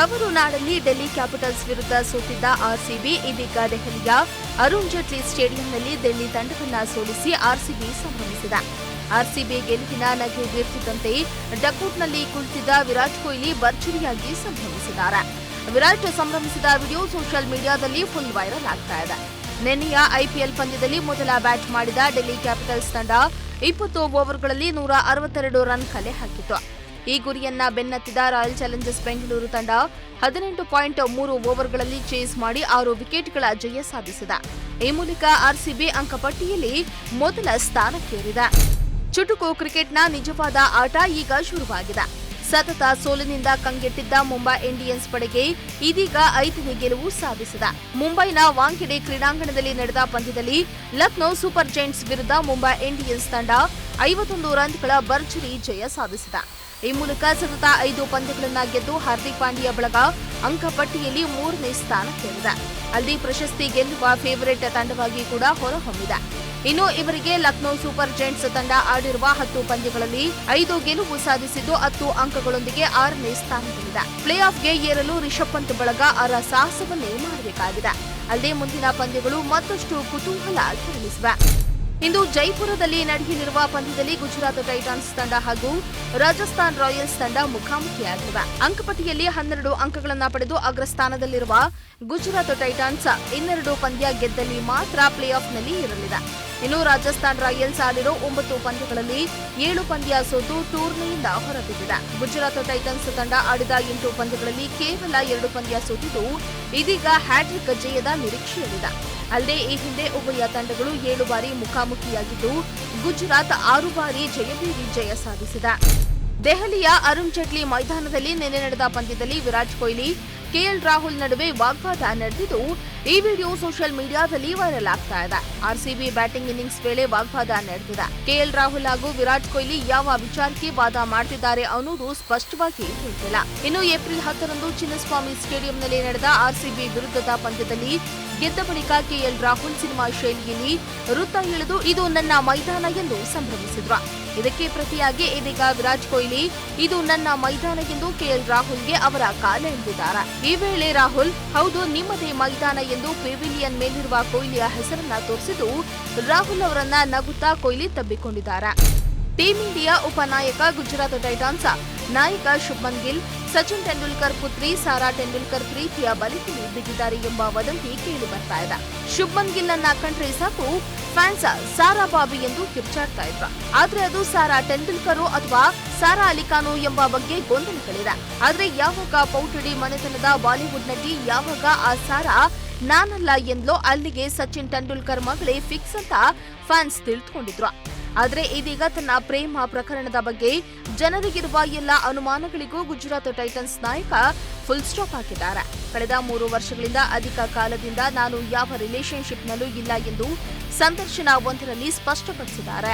ತವರು ನಾಡಲ್ಲಿ ಡೆಲ್ಲಿ ಕ್ಯಾಪಿಟಲ್ಸ್ ವಿರುದ್ಧ ಸೋತಿದ್ದ ಆರ್ಸಿಬಿ ಇದೀಗ ದೆಹಲಿಯ ಅರುಣ್ ಜೇಟ್ಲಿ ಸ್ಟೇಡಿಯಂನಲ್ಲಿ ಡೆಲ್ಲಿ ತಂಡವನ್ನು ಸೋಲಿಸಿ ಆರ್ಸಿಬಿ ಸಂಭ್ರಮಿಸಿದೆ. ಆರ್ಸಿಬಿ ಗೆಲುವಿನ ನಗೆ ಬೀರ್ತಿದ್ದಂತೆ ಡಕ್ಔಟ್ನಲ್ಲಿ ಕುಳಿತಿದ್ದ ವಿರಾಟ್ ಕೊಹ್ಲಿ ಭರ್ಜರಿಯಾಗಿ ಸಂಭ್ರಮಿಸಿದ್ದಾರೆ. ವಿರಾಟ್ ಸಂಭ್ರಮಿಸಿದ ವಿಡಿಯೋ ಸೋಷಿಯಲ್ ಮೀಡಿಯಾದಲ್ಲಿ ಫುಲ್ ವೈರಲ್ ಆಗ್ತಾ ಇದೆ. ನಿನ್ನೆಯ ಐಪಿಎಲ್ ಪಂದ್ಯದಲ್ಲಿ ಮೊದಲ ಬ್ಯಾಟ್ ಮಾಡಿದ ಡೆಲ್ಲಿ ಕ್ಯಾಪಿಟಲ್ಸ್ ತಂಡ 20 ಓವರ್ಗಳಲ್ಲಿ 162 ರನ್ ಕಲೆ ಹಾಕಿತ್ತು. ಈ ಗುರಿಯನ್ನ ಬೆನ್ನತ್ತಿದ ರಾಯಲ್ ಚಾಲೆಂಜರ್ಸ್ ಬೆಂಗಳೂರು ತಂಡ 18.3 ಓವರ್ಗಳಲ್ಲಿ ಚೇಸ್ ಮಾಡಿ 6 ವಿಕೆಟ್ಗಳ ಜಯ ಸಾಧಿಸಿದೆ. ಈ ಮೂಲಕ ಆರ್ಸಿಬಿ ಅಂಕಪಟ್ಟಿಯಲ್ಲಿ ಮೊದಲ ಸ್ಥಾನಕ್ಕೇರಿದೆ. ಚುಟುಕು ಕ್ರಿಕೆಟ್ನ ನಿಜವಾದ ಆಟ ಈಗ ಶುರುವಾಗಿದೆ. ಸತತ ಸೋಲಿನಿಂದ ಕಂಗೆಟ್ಟಿದ್ದ ಮುಂಬೈ ಇಂಡಿಯನ್ಸ್ ಪಡೆಗೆ ಇದೀಗ 5ನೇ ಗೆಲುವು ಸಾಧಿಸಿದೆ. ಮುಂಬೈನ ವಾಂಖೆಡೆ ಕ್ರೀಡಾಂಗಣದಲ್ಲಿ ನಡೆದ ಪಂದ್ಯದಲ್ಲಿ ಲಕ್ನೋ ಸೂಪರ್ ಜೈಂಟ್ಸ್ ವಿರುದ್ಧ ಮುಂಬೈ ಇಂಡಿಯನ್ಸ್ ತಂಡ 51 ರನ್ಗಳ ಭರ್ಜರಿ ಜಯ ಸಾಧಿಸಿದೆ. ಈ ಮೂಲಕ ಸತತ 5 ಪಂದ್ಯಗಳನ್ನು ಗೆದ್ದು ಹಾರ್ದಿಕ್ ಪಾಂಡ್ಯ ಬಳಗ ಅಂಕಪಟ್ಟಿಯಲ್ಲಿ 3ನೇ ಸ್ಥಾನಕ್ಕೇರಿದೆ. ಅಲ್ಲಿ ಪ್ರಶಸ್ತಿ ಗೆಲ್ಲುವ ಫೇವರಿಟ್ ತಂಡವಾಗಿ ಕೂಡ ಹೊರಹೊಮ್ಮಿದೆ. ಇನ್ನು ಇವರಿಗೆ ಲಕ್ನೋ ಸೂಪರ್ ಜೈಂಟ್ಸ್ ತಂಡ ಆಡಿರುವ 10 ಪಂದ್ಯಗಳಲ್ಲಿ 5 ಗೆಲುವು ಸಾಧಿಸಿದ್ದು 10 ಅಂಕಗಳೊಂದಿಗೆ 6ನೇ ಸ್ಥಾನದಲ್ಲಿದೆ. ಪ್ಲೇ ಆಫ್ಗೆ ಏರಲು ರಿಷಬ್ ಪಂತ್ ಬಳಗ ಸಾಹಸವನ್ನೇ ಮಾಡಬೇಕಾಗಿದೆ. ಅಲ್ಲದೆ ಮುಂದಿನ ಪಂದ್ಯಗಳು ಮತ್ತಷ್ಟು ಕುತೂಹಲ ಕೆರಳಿಸಿವೆ. ಇಂದು ಜೈಪುರದಲ್ಲಿ ನಡೆಯಲಿರುವ ಪಂದ್ಯದಲ್ಲಿ ಗುಜರಾತ್ ಟೈಟಾನ್ಸ್ ತಂಡ ಹಾಗೂ ರಾಜಸ್ಥಾನ್ ರಾಯಲ್ಸ್ ತಂಡ ಮುಖಾಮುಖಿಯಾಗಿವೆ. ಅಂಕಪಟ್ಟಿಯಲ್ಲಿ 12 ಅಂಕಗಳನ್ನು ಪಡೆದು ಅಗ್ರಸ್ಥಾನದಲ್ಲಿರುವ ಗುಜರಾತ್ ಟೈಟಾನ್ಸ್ 2 ಪಂದ್ಯ ಗೆದ್ದಲ್ಲಿ ಮಾತ್ರ ಪ್ಲೇ ಆಫ್ನಲ್ಲಿ ಇರಲಿದೆ. ಇನ್ನು ರಾಜಸ್ಥಾನ್ ರಾಯಲ್ಸ್ ಆಡಿರೋ 9 ಪಂದ್ಯಗಳಲ್ಲಿ 7 ಪಂದ್ಯ ಸೋತು ಟೂರ್ನಿಯಿಂದ ಹೊರಬಿದ್ದಿದೆ. ಗುಜರಾತ್ ಟೈಟನ್ಸ್ ತಂಡ ಆಡಿದ 8 ಪಂದ್ಯಗಳಲ್ಲಿ ಕೇವಲ 2 ಪಂದ್ಯ ಸೋತಿದ್ದು ಇದೀಗ ಹ್ಯಾಟ್ರಿಕ್ ಜಯದ ನಿರೀಕ್ಷೆಯಲ್ಲಿದೆ. ಅಲ್ಲದೆ ಈ ಹಿಂದೆ ಉಭಯ ತಂಡಗಳು 7 ಬಾರಿ ಮುಖಾಮುಖಿಯಾಗಿದ್ದು ಗುಜರಾತ್ 6 ಬಾರಿ ಜಯಭೇರಿ ಜಯ ಸಾಧಿಸಿದೆ. ದೆಹಲಿಯ ಅರುಣ್ ಜೇಟ್ಲಿ ಮೈದಾನದಲ್ಲಿ ನಿನ್ನೆ ನಡೆದ ಪಂದ್ಯದಲ್ಲಿ ವಿರಾಟ್ ಕೊಹ್ಲಿ ಕೆಎಲ್ ರಾಹುಲ್ ನಡುವೆ ವಾಗ್ವಾದ ನಡೆದಿದ್ದು ಈ ವಿಡಿಯೋ ಸೋಷಿಯಲ್ ಮೀಡಿಯಾದಲ್ಲಿ ವೈರಲ್ ಆಗ್ತಾ ಇದೆ. ಆರ್ಸಿಬಿ ಬ್ಯಾಟಿಂಗ್ ಇನ್ನಿಂಗ್ಸ್ ವೇಳೆ ವಾಗ್ವಾದ ನಡೆದಿದೆ. ಕೆಎಲ್ ರಾಹುಲ್ ಹಾಗೂ ವಿರಾಟ್ ಕೊಹ್ಲಿ ಯಾವ ವಿಚಾರಕ್ಕೆ ವಾದ ಮಾಡ್ತಿದ್ದಾರೆ ಅನ್ನೋದು ಸ್ಪಷ್ಟವಾಗಿ ತಿಳಿದಿಲ್ಲ. ಇನ್ನು ಏಪ್ರಿಲ್ 10ರಂದು ಚಿನ್ನಸ್ವಾಮಿ ಸ್ಟೇಡಿಯಂನಲ್ಲಿ ನಡೆದ ಆರ್ಸಿಬಿ ವಿರುದ್ಧದ ಪಂದ್ಯದಲ್ಲಿ ಗೆದ್ದ ಬಳಿಕ ಕೆಎಲ್ ರಾಹುಲ್ ಸಿನಿಮಾ ಶೈಲಿಯಲ್ಲಿ ವೃತ್ತ ಎಳೆದು ಇದು ನನ್ನ ಮೈದಾನ ಎಂದು ಸಂಭ್ರಮಿಸಿದ್ರು. ಇದಕ್ಕೆ ಪ್ರತಿಯಾಗಿ ಇದೀಗ ವಿರಾಟ್ ಕೊಹ್ಲಿ ಇದು ನನ್ನ ಮೈದಾನ ಎಂದು ಕೆಎಲ್ ರಾಹುಲ್ಗೆ ಅವರ ಕಾಲ ಎಳೆದಿದ್ದಾರೆ. ಈ ವೇಳೆ ರಾಹುಲ್ ಹೌದು ನಿಮ್ಮದೇ ಮೈದಾನ ಎಂದು ಪೆವಿಲಿಯನ್ ಮೇಲಿರುವ ಕೊಹ್ಲಿಯ ಹೆಸರನ್ನ ತೋರಿಸಿದ್ದು ರಾಹುಲ್ ಅವರನ್ನ ನಗುತ್ತಾ ಕೊಹ್ಲಿ ತಬ್ಬಿಕೊಂಡಿದ್ದಾರೆ. ಟೀಂ ಇಂಡಿಯಾ ಉಪನಾಯಕ ಗುಜರಾತ್ ಟೈಟಾನ್ಸ್ ನಾಯಕ ಶುಭ್ಮನ್ ಗಿಲ್ ಸಚಿನ್ ತೆಂಡೂಲ್ಕರ್ ಪುತ್ರಿ ಸಾರಾ ಟೆಂಡೂಲ್ಕರ್ ಪ್ರೀತಿಯ ಬಲಿಗೆ ಬಿದ್ದಿದ್ದಾರೆ ಎಂಬ ವದಂತಿ ಕೇಳಿ ಬರ್ತಾ ಇದೆ. ಶುಭ್ಮನ್ ಗಿಲ್ ಅನ್ನ ಕಂಡ್ರೆ ಸಾಕು ಫ್ಯಾನ್ಸ್ ಸಾರಾ ಬಾಬಿ ಎಂದು ಕಿರ್ಚಾಡ್ತಾ ಇದ್ರು. ಆದ್ರೆ ಅದು ಸಾರಾ ಟೆಂಡೂಲ್ಕರ್ ಅಥವಾ ಸಾರಾ ಅಲಿ ಖಾನ್ ಎಂಬ ಬಗ್ಗೆ ಗೊಂದಲಗಳಿದೆ. ಆದ್ರೆ ಯಾವಾಗ ಪೌಟಡಿ ಮನೆತನದ ಬಾಲಿವುಡ್ ನಟಿ ಯಾವಾಗ ಆ ಸಾರಾ ನಾನಲ್ಲ ಎಂದ್ಲೋ ಅಲ್ಲಿಗೆ ಸಚಿನ್ ತೆಂಡೂಲ್ಕರ್ ಮಗಳೇ ಫಿಕ್ಸ್ ಅಂತ ಫ್ಯಾನ್ಸ್ ತಿಳಿದುಕೊಂಡಿದ್ರು. ಆದರೆ ಇದೀಗ ತನ್ನ ಪ್ರೇಮ ಪ್ರಕರಣದ ಬಗ್ಗೆ ಜನರಿಗಿರುವ ಎಲ್ಲ ಅನುಮಾನಗಳಿಗೂ ಗುಜರಾತ್ ಟೈಟನ್ಸ್ ನಾಯಕ ಫುಲ್ ಸ್ಟಾಪ್ ಹಾಕಿದ್ದಾರೆ. ಕಳೆದ 3 ವರ್ಷಗಳಿಂದ ಅಧಿಕ ಕಾಲದಿಂದ ನಾನು ಯಾವ ರಿಲೇಶನ್ಶಿಪ್ನಲ್ಲೂ ಇಲ್ಲ ಎಂದು ಸಂದರ್ಶನ ಒಂದರಲ್ಲಿ ಸ್ಪಷ್ಟಪಡಿಸಿದ್ದಾರೆ.